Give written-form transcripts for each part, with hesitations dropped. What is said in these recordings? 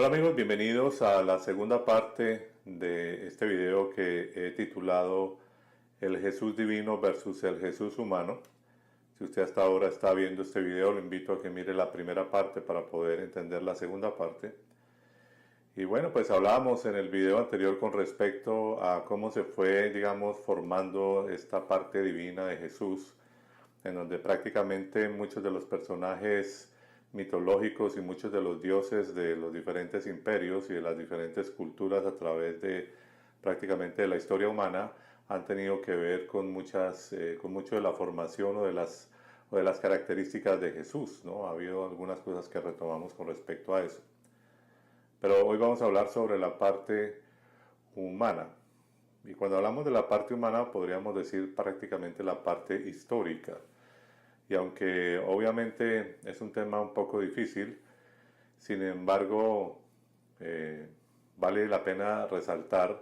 Hola amigos, bienvenidos a la segunda parte de este video que he titulado El Jesús Divino versus el Jesús Humano. Si usted hasta ahora está viendo este video, lo invito a que mire la primera parte para poder entender la segunda parte. Y bueno, pues hablábamos en el video anterior con respecto a cómo se fue, digamos, formando esta parte divina de Jesús, en donde prácticamente muchos de los personajes mitológicos y muchos de los dioses de los diferentes imperios y de las diferentes culturas a través de prácticamente de la historia humana han tenido que ver con con mucho de la formación o de las características de Jesús, ¿no? Ha habido algunas cosas que retomamos con respecto a eso. Pero hoy vamos a hablar sobre la parte humana. Y cuando hablamos de la parte humana podríamos decir prácticamente la parte histórica. Y aunque obviamente es un tema un poco difícil, sin embargo, vale la pena resaltar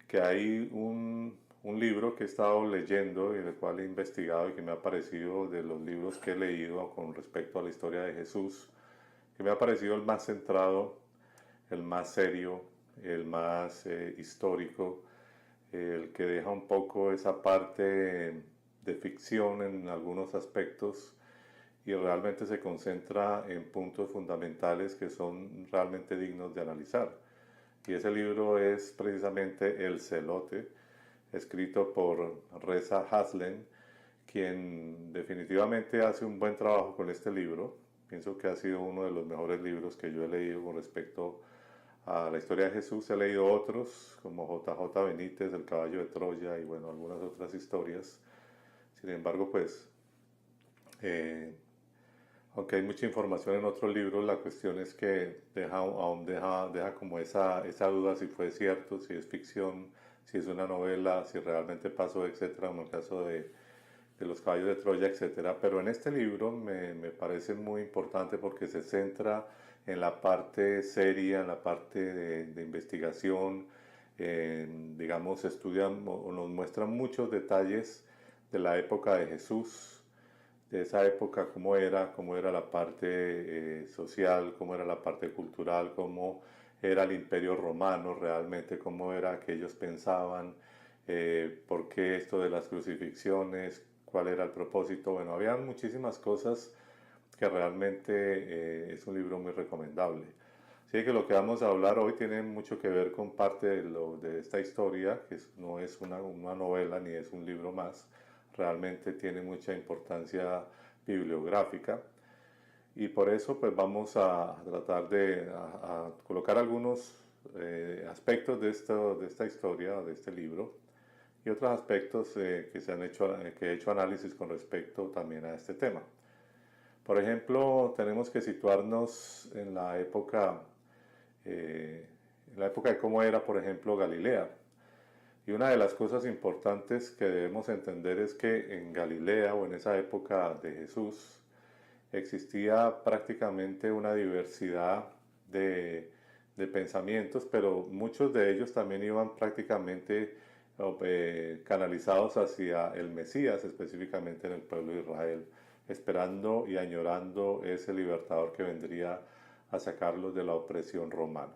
que hay un libro que he estado leyendo y del cual he investigado y que me ha parecido de los libros que he leído con respecto a la historia de Jesús, que me ha parecido el más centrado, el más serio, el más histórico, el que deja un poco esa parte de ficción en algunos aspectos y realmente se concentra en puntos fundamentales que son realmente dignos de analizar. Y ese libro es precisamente El Celote, escrito por Reza Haslen, quien definitivamente hace un buen trabajo con este libro. Pienso que ha sido uno de los mejores libros que yo he leído con respecto a la historia de Jesús. He leído otros como JJ Benítez, El caballo de Troya y bueno, algunas otras historias. Sin embargo, pues, eh, aunque hay mucha información en otros libros, la cuestión es que deja como esa duda si fue cierto, si es ficción, si es una novela, si realmente pasó, etcétera, en el caso de los caballos de Troya, etcétera. Pero en este libro me parece muy importante porque se centra en la parte seria, en la parte de investigación, digamos, estudian o nos muestran muchos detalles de la época de Jesús, de esa época, cómo era la parte social, cómo era la parte cultural, cómo era el imperio romano realmente, cómo era que ellos pensaban, por qué esto de las crucifixiones, cuál era el propósito. Bueno, había muchísimas cosas que realmente es un libro muy recomendable. Así que lo que vamos a hablar hoy tiene mucho que ver con parte de esta historia, que no es una novela ni es un libro más, realmente tiene mucha importancia bibliográfica y por eso pues vamos a tratar a colocar algunos aspectos de esta historia, de este libro y otros aspectos que he hecho análisis con respecto también a este tema. Por ejemplo, tenemos que situarnos en la época de cómo era, por ejemplo, Galilea. Y una de las cosas importantes que debemos entender es que en Galilea o en esa época de Jesús existía prácticamente una diversidad de pensamientos, pero muchos de ellos también iban prácticamente canalizados hacia el Mesías, específicamente en el pueblo de Israel, esperando y añorando ese libertador que vendría a sacarlos de la opresión romana.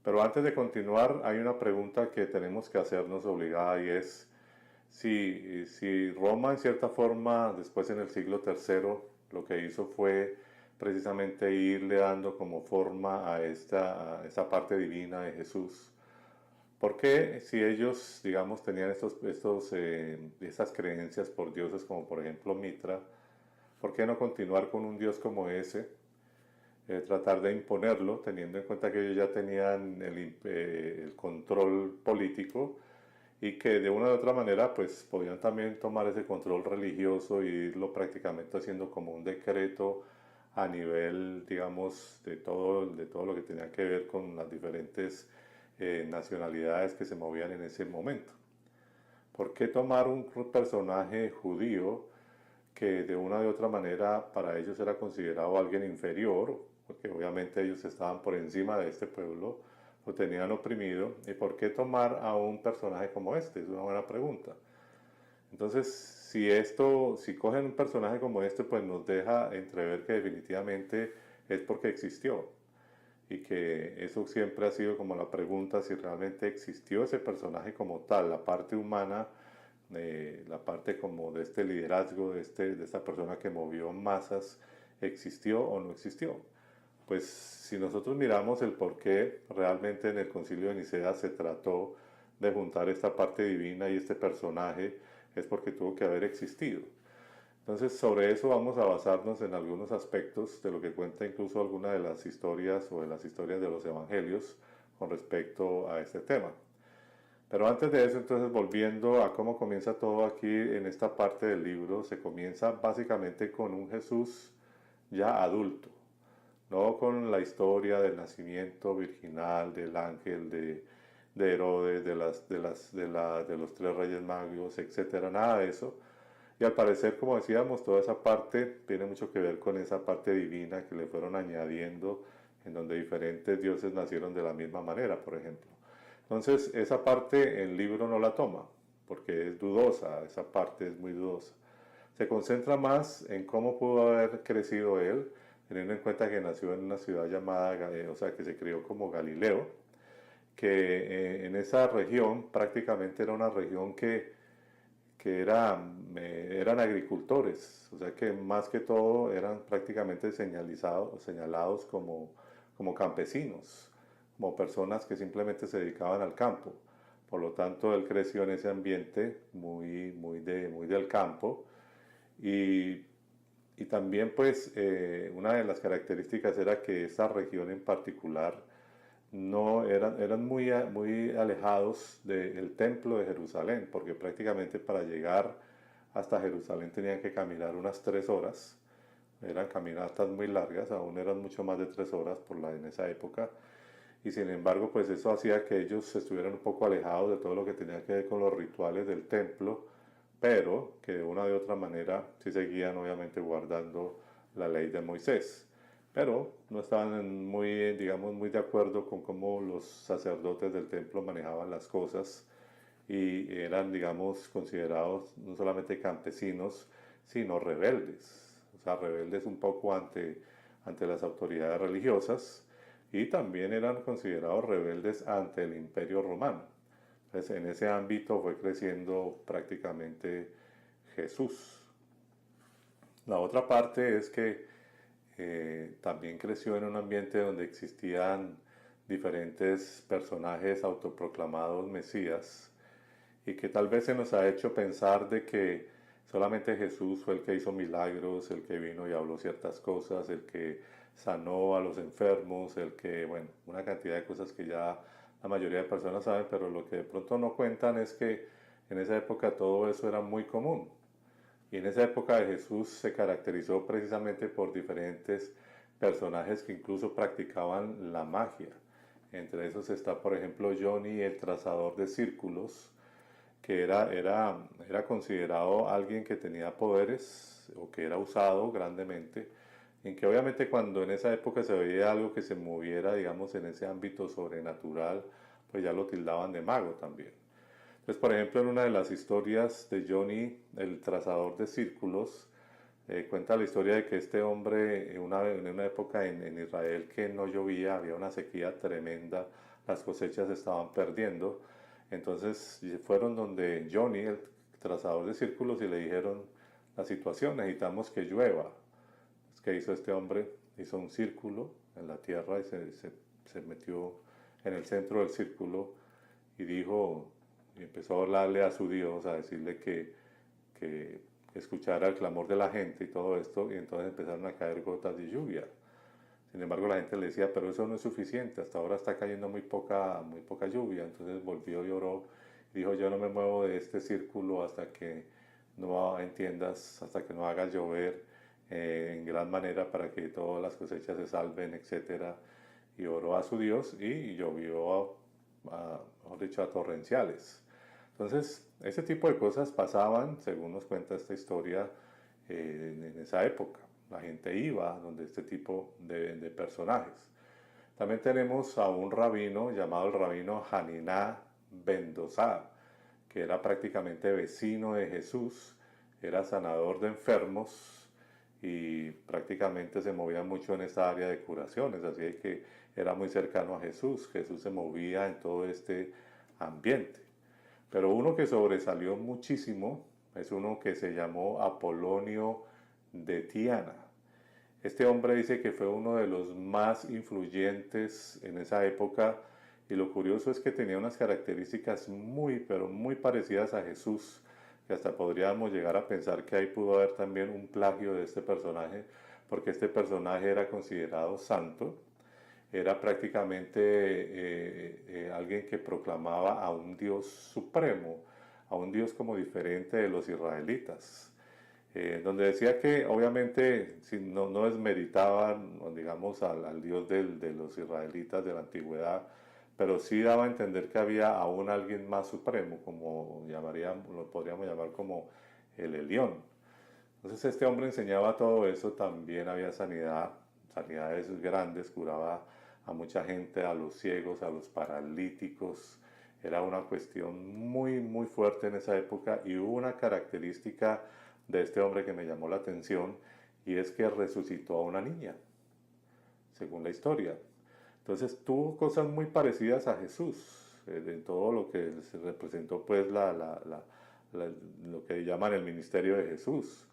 Pero antes de continuar, hay una pregunta que tenemos que hacernos obligada y es si Roma en cierta forma, después en el siglo III, lo que hizo fue precisamente irle dando como forma a esta parte divina de Jesús. ¿Por qué si ellos, digamos, tenían estas creencias por dioses como por ejemplo Mitra, por qué no continuar con un dios como ese? Tratar de imponerlo, teniendo en cuenta que ellos ya tenían el control político y que de una u otra manera pues podían también tomar ese control religioso y irlo prácticamente haciendo como un decreto a nivel, digamos, de todo lo que tenía que ver con las diferentes nacionalidades que se movían en ese momento. ¿Por qué tomar un personaje judío que de una u otra manera para ellos era considerado alguien inferior, porque obviamente ellos estaban por encima de este pueblo, lo tenían oprimido, y por qué tomar a un personaje como este? Es una buena pregunta. Entonces, si cogen un personaje como este, pues nos deja entrever que definitivamente es porque existió. y que eso siempre ha sido como la pregunta si realmente existió ese personaje como tal, la parte humana, la parte como de este liderazgo, de esta persona que movió masas, existió o no existió. Pues si nosotros miramos el por qué realmente en el Concilio de Nicea se trató de juntar esta parte divina y este personaje, es porque tuvo que haber existido. Entonces sobre eso vamos a basarnos en algunos aspectos de lo que cuenta incluso alguna de las historias o de las historias de los evangelios con respecto a este tema. Pero antes de eso, entonces volviendo a cómo comienza todo aquí en esta parte del libro, se comienza básicamente con un Jesús ya adulto, no con la historia del nacimiento virginal del ángel de Herodes, de los tres reyes magos, etcétera, nada de eso. Y al parecer, como decíamos, toda esa parte tiene mucho que ver con esa parte divina que le fueron añadiendo, en donde diferentes dioses nacieron de la misma manera, por ejemplo. Entonces, esa parte el libro no la toma, porque es dudosa, esa parte es muy dudosa. Se concentra más en cómo pudo haber crecido él, teniendo en cuenta que nació en una ciudad llamada, o sea, que se crió como Galileo, que en esa región prácticamente era una región que eran agricultores, o sea que más que todo eran prácticamente señalados como campesinos, como personas que simplemente se dedicaban al campo. Por lo tanto, él creció en ese ambiente muy del campo y, y también pues una de las características era que esa región en particular no eran muy alejados del templo de Jerusalén, porque prácticamente para llegar hasta Jerusalén tenían que caminar unas 3 horas. Eran caminatas muy largas, aún eran mucho más de 3 horas en esa época. Y sin embargo, pues eso hacía que ellos estuvieran un poco alejados de todo lo que tenía que ver con los rituales del templo, pero que de una u otra manera sí seguían obviamente guardando la ley de Moisés. Pero no estaban digamos, muy de acuerdo con cómo los sacerdotes del templo manejaban las cosas y eran, digamos, considerados no solamente campesinos, sino rebeldes. O sea, rebeldes un poco ante las autoridades religiosas y también eran considerados rebeldes ante el Imperio Romano. Entonces, en ese ámbito fue creciendo prácticamente Jesús. La otra parte es que también creció en un ambiente donde existían diferentes personajes autoproclamados mesías y que tal vez se nos ha hecho pensar de que solamente Jesús fue el que hizo milagros, el que vino y habló ciertas cosas, el que sanó a los enfermos, el que, bueno, una cantidad de cosas que ya la mayoría de personas saben, pero lo que de pronto no cuentan es que en esa época todo eso era muy común. Y en esa época de Jesús se caracterizó precisamente por diferentes personajes que incluso practicaban la magia. Entre esos está, por ejemplo, Johnny, el trazador de círculos, que era considerado alguien que tenía poderes o que era usado grandemente, en que obviamente cuando en esa época se veía algo que se moviera, digamos, en ese ámbito sobrenatural, pues ya lo tildaban de mago también. Entonces, por ejemplo, en una de las historias de Johnny, el trazador de círculos, cuenta la historia de que este hombre, en una época en Israel que no llovía, había una sequía tremenda, las cosechas se estaban perdiendo. Entonces fueron donde Johnny, el trazador de círculos, y le dijeron la situación, necesitamos que llueva. ¿Qué hizo este hombre? Hizo un círculo en la tierra y se metió en el centro del círculo y dijo, y empezó a hablarle a su Dios, a decirle que escuchara el clamor de la gente y todo esto, y entonces empezaron a caer gotas de lluvia. Sin embargo, la gente le decía, pero eso no es suficiente, hasta ahora está cayendo muy poca lluvia. Entonces volvió y oró y dijo, yo no me muevo de este círculo hasta que no entiendas, hasta que no hagas llover en gran manera para que todas las cosechas se salven, etcétera. Y oró a su Dios y llovió, mejor dicho, a torrenciales. Entonces, ese tipo de cosas pasaban, según nos cuenta esta historia, en esa época. La gente iba donde este tipo de personajes. También tenemos a un rabino llamado el rabino Haniná ben Dosa, que era prácticamente vecino de Jesús, era sanador de enfermos y prácticamente se movía mucho en esta área de curaciones, así que era muy cercano a Jesús. Jesús se movía en todo este ambiente. Pero uno que sobresalió muchísimo es uno que se llamó Apolonio de Tiana. Este hombre dice que fue uno de los más influyentes en esa época, y lo curioso es que tenía unas características muy, pero muy parecidas a Jesús, que hasta podríamos llegar a pensar que ahí pudo haber también un plagio de este personaje, porque este personaje era considerado santo, era prácticamente alguien que proclamaba a un Dios supremo, a un Dios como diferente de los israelitas. Donde decía que obviamente si no desmeritaban, digamos, al Dios de los israelitas de la antigüedad, pero sí daba a entender que había aún alguien más supremo, como lo podríamos llamar como el Elión. Entonces este hombre enseñaba todo eso, también había sanidades grandes, curaba a mucha gente, a los ciegos, a los paralíticos. Era una cuestión muy, muy fuerte en esa época, y hubo una característica de este hombre que me llamó la atención, y es que resucitó a una niña, según la historia. Entonces tuvo cosas muy parecidas a Jesús, en todo lo que se representó pues lo que llaman el ministerio de Jesús,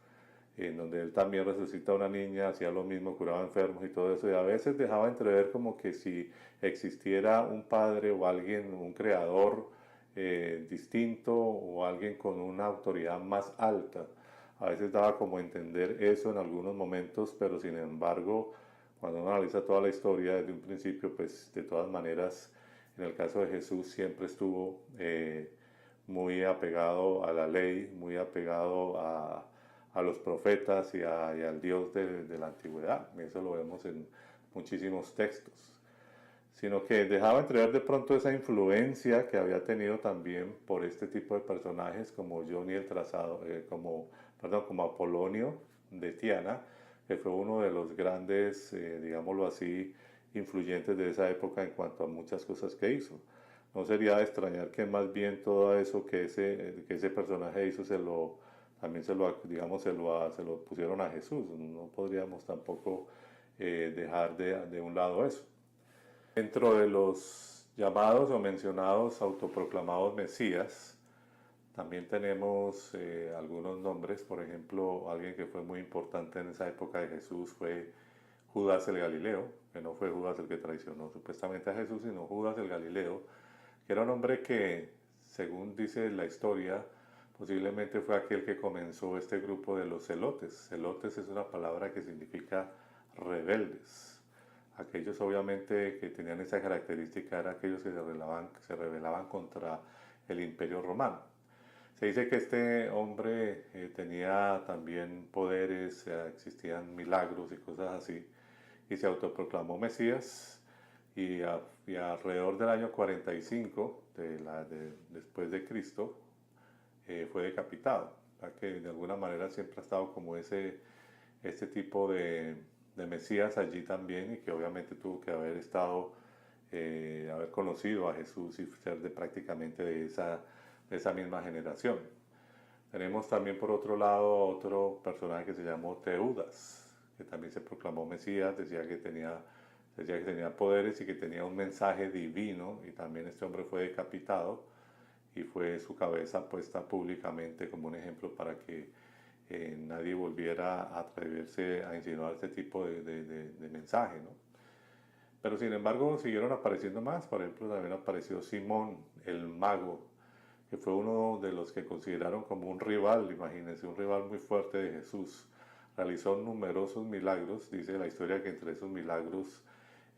en donde él también resucita a una niña, hacía lo mismo, curaba enfermos y todo eso, y a veces dejaba entrever como que si existiera un padre o alguien, un creador distinto, o alguien con una autoridad más alta. A veces daba como a entender eso en algunos momentos, pero sin embargo, cuando uno analiza toda la historia desde un principio, pues de todas maneras, en el caso de Jesús siempre estuvo muy apegado a la ley, muy apegado a los profetas y al Dios de la antigüedad. Eso lo vemos en muchísimos textos. Sino que dejaba entrever de pronto esa influencia que había tenido también por este tipo de personajes como Johnny el Trazado, como Apolonio de Tiana, que fue uno de los grandes, digámoslo así, influyentes de esa época en cuanto a muchas cosas que hizo. No sería de extrañar que más bien todo eso que ese personaje hizo también digamos, se lo pusieron a Jesús. No podríamos tampoco dejar de un lado eso. Dentro de los llamados o mencionados autoproclamados Mesías, también tenemos algunos nombres. Por ejemplo, alguien que fue muy importante en esa época de Jesús fue Judas el Galileo, que no fue Judas el que traicionó supuestamente a Jesús, sino Judas el Galileo, que era un hombre que, según dice la historia, posiblemente fue aquel que comenzó este grupo de los celotes. Celotes es una palabra que significa rebeldes. Aquellos obviamente que tenían esa característica eran aquellos que se rebelaban contra el Imperio Romano. Se dice que este hombre tenía también poderes, existían milagros y cosas así, y se autoproclamó Mesías, y alrededor del año 45 después de Cristo fue decapitado. Que de alguna manera siempre ha estado como este tipo de Mesías allí también, y que obviamente tuvo que haber estado, haber conocido a Jesús y ser prácticamente de esa misma generación. Tenemos también por otro lado otro personaje que se llamó Teudas, que también se proclamó Mesías, decía que tenía poderes y que tenía un mensaje divino, y también este hombre fue decapitado y fue su cabeza puesta públicamente como un ejemplo para que nadie volviera a atreverse a insinuar este tipo de mensaje, ¿no? Pero sin embargo siguieron apareciendo más. Por ejemplo, también apareció Simón el mago, que fue uno de los que consideraron como un rival, imagínense, un rival muy fuerte de Jesús. Realizó numerosos milagros. Dice la historia que entre esos milagros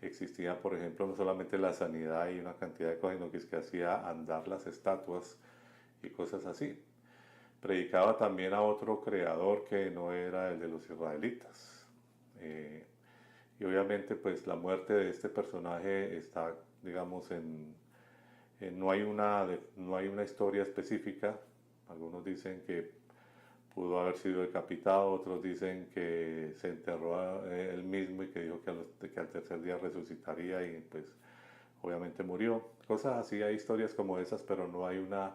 existía, por ejemplo, no solamente la sanidad y una cantidad de cosas, sino que es que hacía andar las estatuas y cosas así. Predicaba también a otro creador que no era el de los israelitas. Y obviamente pues la muerte de este personaje está, digamos, no hay una historia específica. Algunos dicen que pudo haber sido decapitado, otros dicen que se enterró a él mismo y que dijo que al tercer día resucitaría, y pues obviamente murió. Cosas así, hay historias como esas, pero no hay una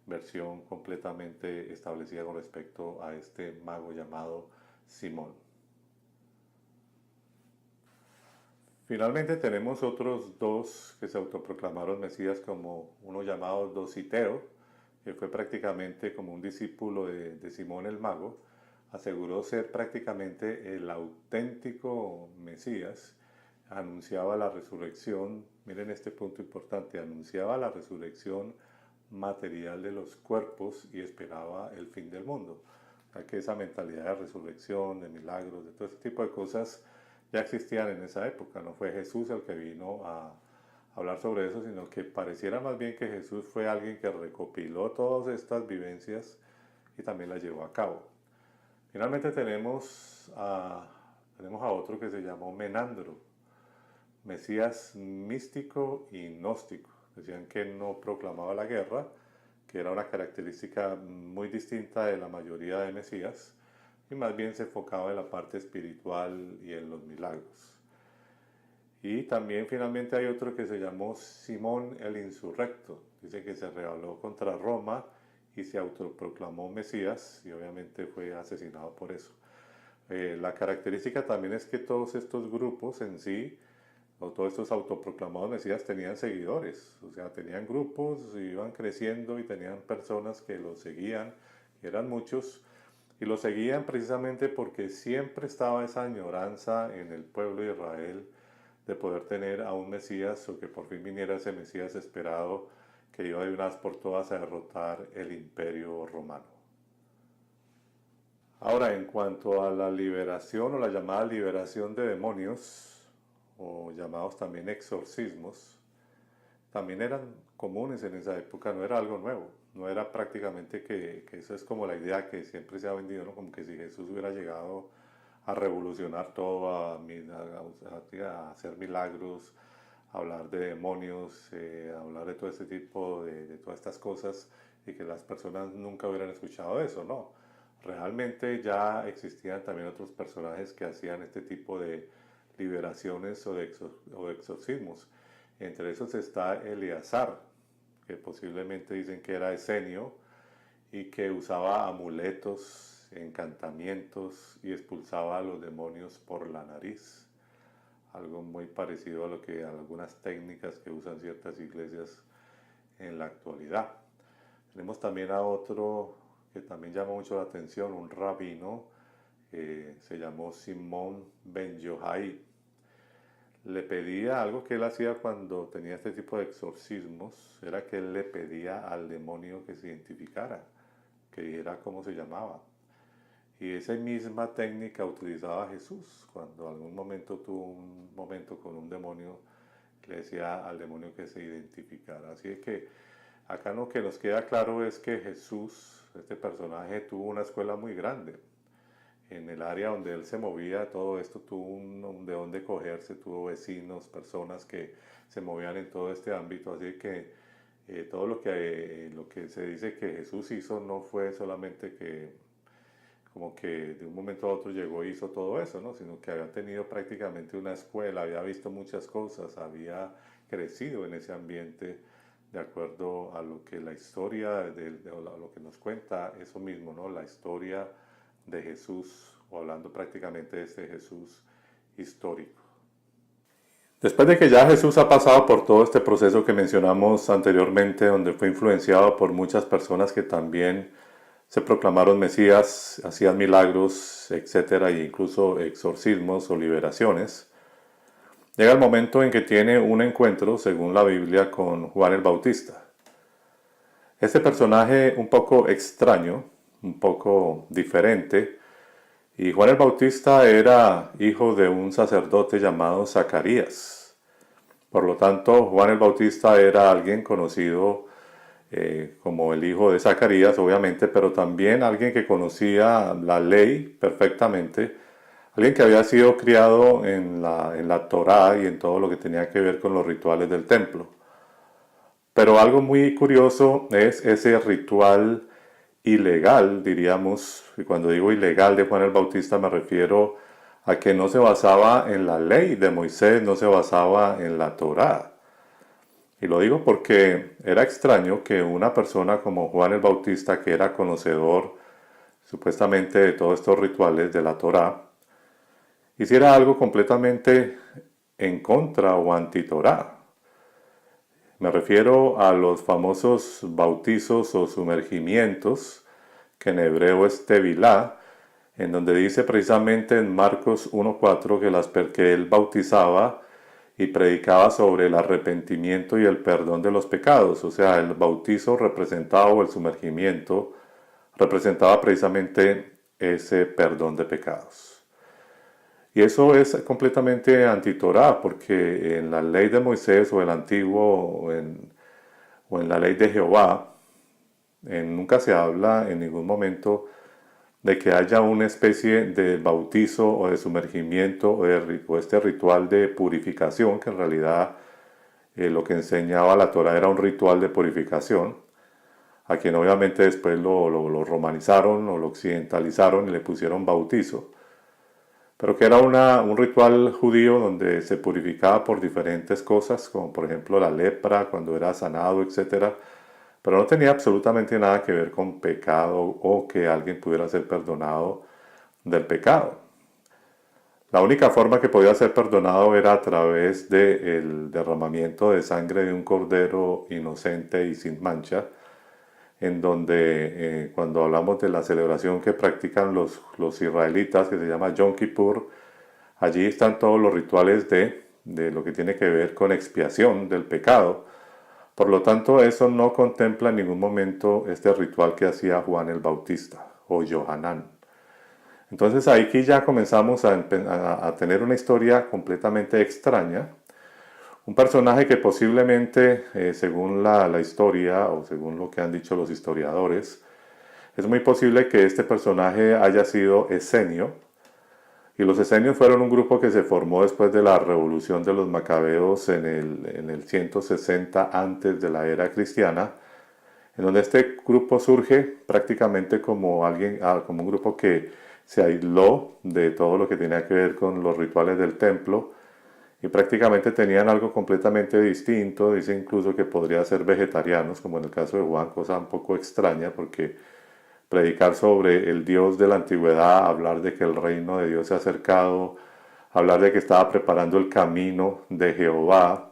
versión completamente establecida con respecto a este mago llamado Simón. Finalmente tenemos otros dos que se autoproclamaron Mesías, como uno llamado Dositeo, que fue prácticamente como un discípulo de Simón el Mago, aseguró ser prácticamente el auténtico Mesías, anunciaba la resurrección, miren este punto importante, anunciaba la resurrección material de los cuerpos y esperaba el fin del mundo. O sea que esa mentalidad de resurrección, de milagros, de todo ese tipo de cosas ya existían en esa época. No fue Jesús el que vino a hablar sobre eso, sino que pareciera más bien que Jesús fue alguien que recopiló todas estas vivencias y también las llevó a cabo. Finalmente tenemos a otro que se llamó Menandro, Mesías místico y gnóstico. Decían que no proclamaba la guerra, que era una característica muy distinta de la mayoría de Mesías, y más bien se enfocaba en la parte espiritual y en los milagros. Y también finalmente hay otro que se llamó Simón el Insurrecto. Dice que se rebeló contra Roma y se autoproclamó Mesías y obviamente fue asesinado por eso. La característica también es que todos estos grupos en sí, o todos estos autoproclamados Mesías, tenían seguidores, o sea, tenían grupos, iban creciendo y tenían personas que los seguían, que eran muchos, y los seguían precisamente porque siempre estaba esa añoranza en el pueblo de Israel de poder tener a un Mesías, o que por fin viniera ese Mesías esperado que iba de una vez por todas a derrotar el imperio romano. Ahora, en cuanto a la liberación o la llamada liberación de demonios, o llamados también exorcismos, también eran comunes en esa época, no era algo nuevo, no era prácticamente que eso es como la idea que siempre se ha vendido, ¿no? Como que si Jesús hubiera llegado a revolucionar todo, a hacer milagros, a hablar de demonios, a hablar de todo este tipo, de todas estas cosas, y que las personas nunca hubieran escuchado eso, ¿no? Realmente ya existían también otros personajes que hacían este tipo de liberaciones o de exorcismos. Entre esos está Eleazar, que posiblemente dicen que era esenio y que usaba amuletos, encantamientos y expulsaba a los demonios por la nariz. Algo muy parecido a lo que algunas técnicas que usan ciertas iglesias en la actualidad. Tenemos también a otro que también llama mucho la atención, un rabino, se llamó Simón Ben Yohai. Le pedía algo que él hacía cuando tenía este tipo de exorcismos, era que él le pedía al demonio que se identificara, que dijera cómo se llamaba. Y esa misma técnica utilizaba Jesús cuando algún momento tuvo un momento con un demonio, le decía al demonio que se identificara. Así que acá lo que nos queda claro es que Jesús, este personaje, tuvo una escuela muy grande. En el área donde él se movía, todo esto tuvo de dónde cogerse, tuvo vecinos, personas que se movían en todo este ámbito. Así que todo lo que se dice que Jesús hizo no fue solamente que como que de un momento a otro llegó e hizo todo eso, ¿no? Sino que había tenido prácticamente una escuela, había visto muchas cosas, había crecido en ese ambiente de acuerdo a lo que la historia, a lo que nos cuenta eso mismo, ¿no? La historia de Jesús, o hablando prácticamente de este Jesús histórico. Después de que ya Jesús ha pasado por todo este proceso que mencionamos anteriormente, donde fue influenciado por muchas personas que también se proclamaron Mesías, hacían milagros, etcétera, e incluso exorcismos o liberaciones, llega el momento en que tiene un encuentro, según la Biblia, con Juan el Bautista. Este personaje un poco extraño, un poco diferente, y Juan el Bautista era hijo de un sacerdote llamado Zacarías. Por lo tanto, Juan el Bautista era alguien conocido como el hijo de Zacarías, obviamente, pero también alguien que conocía la ley perfectamente, alguien que había sido criado en la Torá y en todo lo que tenía que ver con los rituales del templo. Pero algo muy curioso es ese ritual ilegal, diríamos, y cuando digo ilegal de Juan el Bautista me refiero a que no se basaba en la ley de Moisés, no se basaba en la Torá. Y lo digo porque era extraño que una persona como Juan el Bautista, que era conocedor supuestamente de todos estos rituales de la Torá, hiciera algo completamente en contra o anti-Torá. Me refiero a los famosos bautizos o sumergimientos, que en hebreo es tevilá, en donde dice precisamente en Marcos 1.4 que él bautizaba y predicaba sobre el arrepentimiento y el perdón de los pecados. O sea, el bautizo representaba, o el sumergimiento representaba precisamente ese perdón de pecados. Y eso es completamente anti-Torá, porque en la ley de Moisés o el antiguo o en la ley de Jehová, nunca se habla en ningún momento de que haya una especie de bautizo o de sumergimiento o este ritual de purificación, que en realidad lo que enseñaba la Torá era un ritual de purificación, a quien obviamente después lo romanizaron o lo occidentalizaron y le pusieron bautizo, pero que era un ritual judío donde se purificaba por diferentes cosas, como por ejemplo la lepra, cuando era sanado, etc. Pero no tenía absolutamente nada que ver con pecado o que alguien pudiera ser perdonado del pecado. La única forma que podía ser perdonado era a través del derramamiento de sangre de un cordero inocente y sin mancha, en donde cuando hablamos de la celebración que practican los israelitas, que se llama Yom Kippur, allí están todos los rituales de lo que tiene que ver con expiación del pecado. Por lo tanto, eso no contempla en ningún momento este ritual que hacía Juan el Bautista o Yohanan. Entonces aquí ya comenzamos a tener una historia completamente extraña. Un personaje que posiblemente, según la historia o según lo que han dicho los historiadores, es muy posible que este personaje haya sido esenio. Y los esenios fueron un grupo que se formó después de la revolución de los macabeos en el 160 antes de la era cristiana, en donde este grupo surge prácticamente como un grupo que se aisló de todo lo que tenía que ver con los rituales del templo y prácticamente tenían algo completamente distinto. Dice incluso que podría ser vegetarianos, como en el caso de Juan, cosa un poco extraña porque predicar sobre el Dios de la antigüedad, hablar de que el reino de Dios se ha acercado, hablar de que estaba preparando el camino de Jehová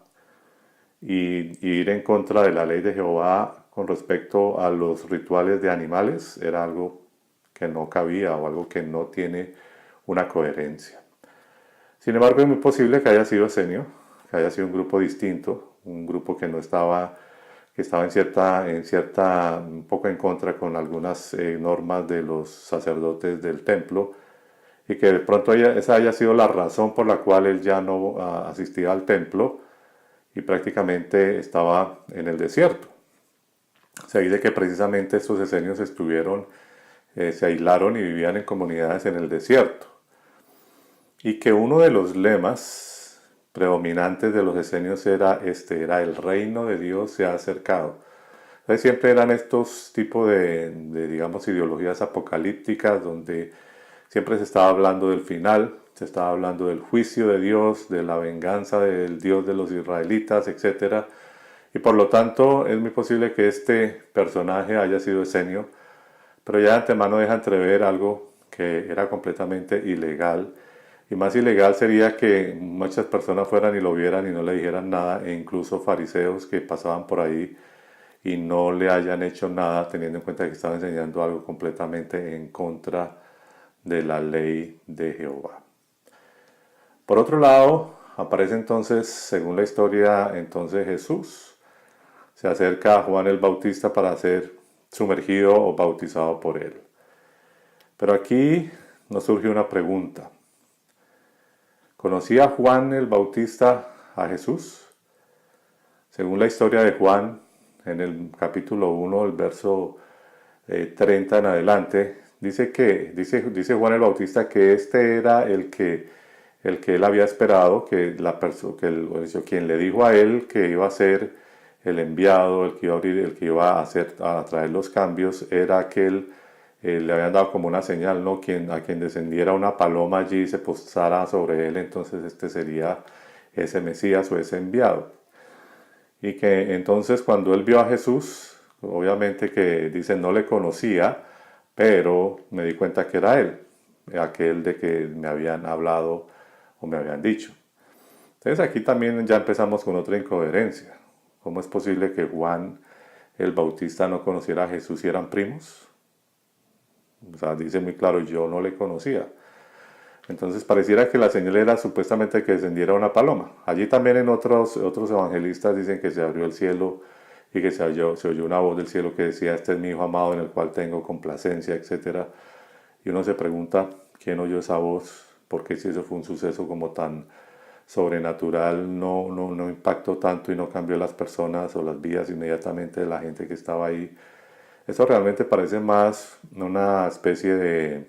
y ir en contra de la ley de Jehová con respecto a los rituales de animales, era algo que no cabía o algo que no tiene una coherencia. Sin embargo, es muy posible que haya sido esenio, que haya sido un grupo distinto, un grupo que no estaba, que estaba un poco en contra con algunas normas de los sacerdotes del templo, y que de pronto esa haya sido la razón por la cual él ya no asistía al templo y prácticamente estaba en el desierto. Se dice que precisamente estos esenios se aislaron y vivían en comunidades en el desierto. Y que uno de los lemas predominantes de los esenios era el reino de Dios se ha acercado. Entonces siempre eran estos tipos de digamos, ideologías apocalípticas donde siempre se estaba hablando del final, se estaba hablando del juicio de Dios, de la venganza del Dios de los israelitas, etc. Y por lo tanto es muy posible que este personaje haya sido esenio, pero ya de antemano deja entrever algo que era completamente ilegal. Y más ilegal sería que muchas personas fueran y lo vieran y no le dijeran nada, e incluso fariseos que pasaban por ahí y no le hayan hecho nada, teniendo en cuenta que estaba enseñando algo completamente en contra de la ley de Jehová. Por otro lado, aparece entonces, según la historia, entonces Jesús se acerca a Juan el Bautista para ser sumergido o bautizado por él. Pero aquí nos surge una pregunta. ¿Conocía Juan el Bautista a Jesús? Según la historia de Juan, en el capítulo 1, el verso 30 en adelante, dice Juan el Bautista que este era el que él había esperado, quien le dijo a él que iba a ser el enviado, el que iba a traer los cambios, era aquel. Le habían dado como una señal, ¿no? A quien descendiera una paloma allí y se postara sobre él, entonces este sería ese Mesías o ese enviado. Y que entonces cuando él vio a Jesús, obviamente que dice no le conocía, pero me di cuenta que era él, aquel de que me habían hablado o me habían dicho. Entonces aquí también ya empezamos con otra incoherencia. ¿Cómo es posible que Juan el Bautista no conociera a Jesús si eran primos? O sea, dice muy claro, yo no le conocía. Entonces pareciera que la señal era supuestamente que descendiera una paloma. Allí también en otros evangelistas dicen que se abrió el cielo y que se oyó una voz del cielo que decía, este es mi hijo amado en el cual tengo complacencia, etc. Y uno se pregunta, ¿quién oyó esa voz? ¿Por qué si eso fue un suceso como tan sobrenatural no impactó tanto y no cambió las personas o las vidas inmediatamente de la gente que estaba ahí? Eso realmente parece más una especie de,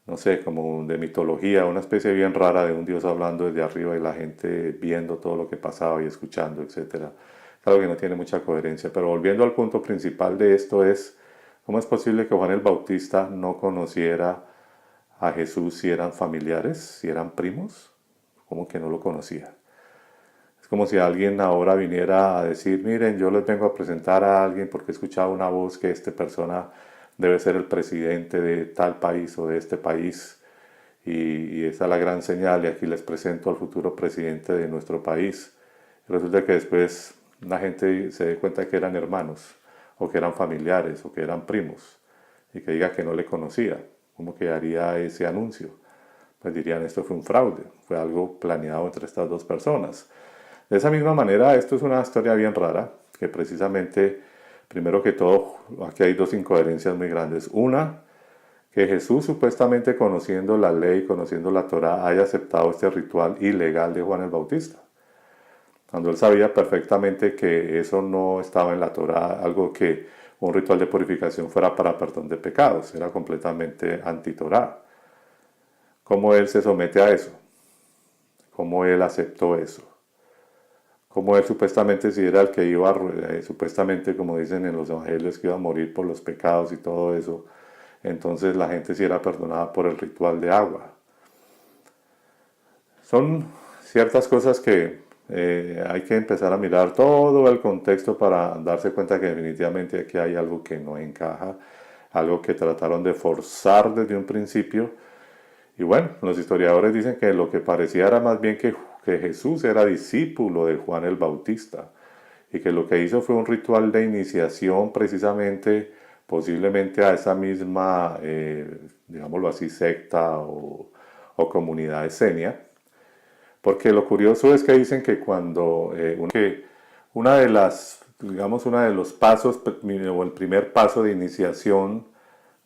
no sé, como de mitología, una especie bien rara de un Dios hablando desde arriba y la gente viendo todo lo que pasaba y escuchando, etc. Claro que no tiene mucha coherencia, pero volviendo al punto principal de esto es, ¿cómo es posible que Juan el Bautista no conociera a Jesús si eran familiares, si eran primos? ¿Cómo que no lo conocía? Es como si alguien ahora viniera a decir, miren, yo les vengo a presentar a alguien porque he escuchado una voz que esta persona debe ser el presidente de tal país o de este país y esa es la gran señal y aquí les presento al futuro presidente de nuestro país. Y resulta que después la gente se dé cuenta que eran hermanos o que eran familiares o que eran primos y que diga que no le conocía. ¿Cómo quedaría ese anuncio? Pues dirían esto fue un fraude, fue algo planeado entre estas dos personas. De esa misma manera, esto es una historia bien rara, que precisamente, primero que todo, aquí hay dos incoherencias muy grandes. Una, que Jesús supuestamente conociendo la ley, conociendo la Torá, haya aceptado este ritual ilegal de Juan el Bautista. Cuando él sabía perfectamente que eso no estaba en la Torá, algo que un ritual de purificación fuera para perdón de pecados, era completamente anti-Torá. ¿Cómo él se somete a eso? ¿Cómo él aceptó eso? ¿Cómo él supuestamente si era el que iba, supuestamente como dicen en los evangelios, que iba a morir por los pecados y todo eso? Entonces la gente sí era perdonada por el ritual de agua. Son ciertas cosas que hay que empezar a mirar todo el contexto para darse cuenta que definitivamente aquí hay algo que no encaja, algo que trataron de forzar desde un principio. Y bueno, los historiadores dicen que lo que parecía era más bien que Jesús era discípulo de Juan el Bautista y que lo que hizo fue un ritual de iniciación precisamente, posiblemente a esa misma, digámoslo así, secta o comunidad esenia. Porque lo curioso es que dicen que cuando una de las, digamos, uno de los pasos o el primer paso de iniciación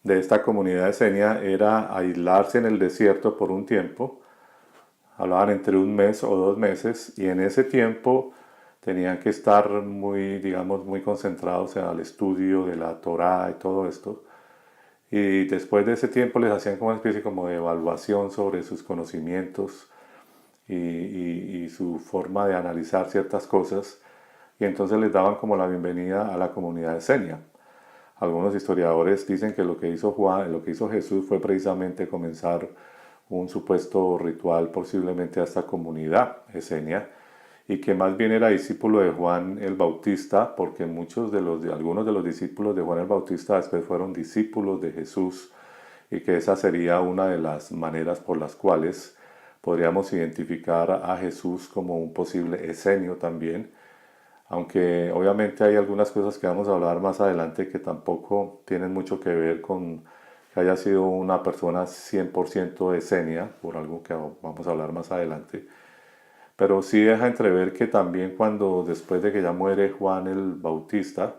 de esta comunidad esenia era aislarse en el desierto por un tiempo. Hablaban entre un mes o 2 meses y en ese tiempo tenían que estar muy, digamos, muy concentrados en el estudio de la Torá y todo esto. Y después de ese tiempo les hacían como una especie como de evaluación sobre sus conocimientos y su forma de analizar ciertas cosas. Y entonces les daban como la bienvenida a la comunidad esenia. Algunos historiadores dicen que lo que hizo Juan, lo que hizo Jesús fue precisamente comenzar un supuesto ritual posiblemente a esta comunidad esenia y que más bien era discípulo de Juan el Bautista porque algunos de los discípulos de Juan el Bautista después fueron discípulos de Jesús y que esa sería una de las maneras por las cuales podríamos identificar a Jesús como un posible esenio también, aunque obviamente hay algunas cosas que vamos a hablar más adelante que tampoco tienen mucho que ver con que haya sido una persona 100% esenia, por algo que vamos a hablar más adelante. Pero sí deja entrever que también después de que ya muere Juan el Bautista,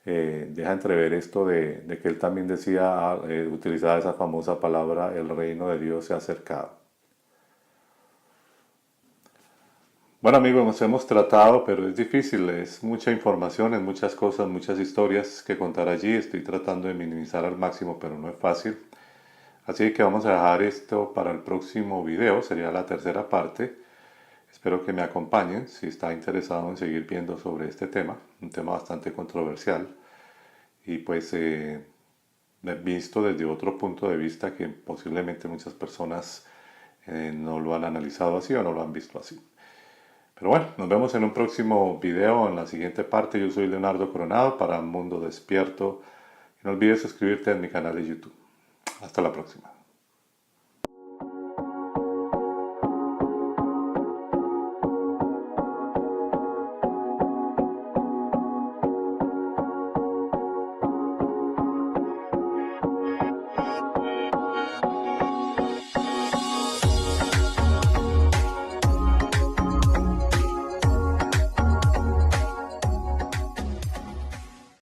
deja entrever esto de que él también decía, utilizaba esa famosa palabra, el reino de Dios se ha acercado. Bueno amigos, nos hemos tratado, pero es difícil, es mucha información, es muchas cosas, muchas historias que contar allí. Estoy tratando de minimizar al máximo, pero no es fácil. Así que vamos a dejar esto para el próximo video, sería la tercera parte. Espero que me acompañen si está interesado en seguir viendo sobre este tema, un tema bastante controversial. Y pues visto desde otro punto de vista que posiblemente muchas personas no lo han analizado así o no lo han visto así. Pero bueno, nos vemos en un próximo video, en la siguiente parte. Yo soy Leonardo Coronado para Mundo Despierto. Y no olvides suscribirte a mi canal de YouTube. Hasta la próxima.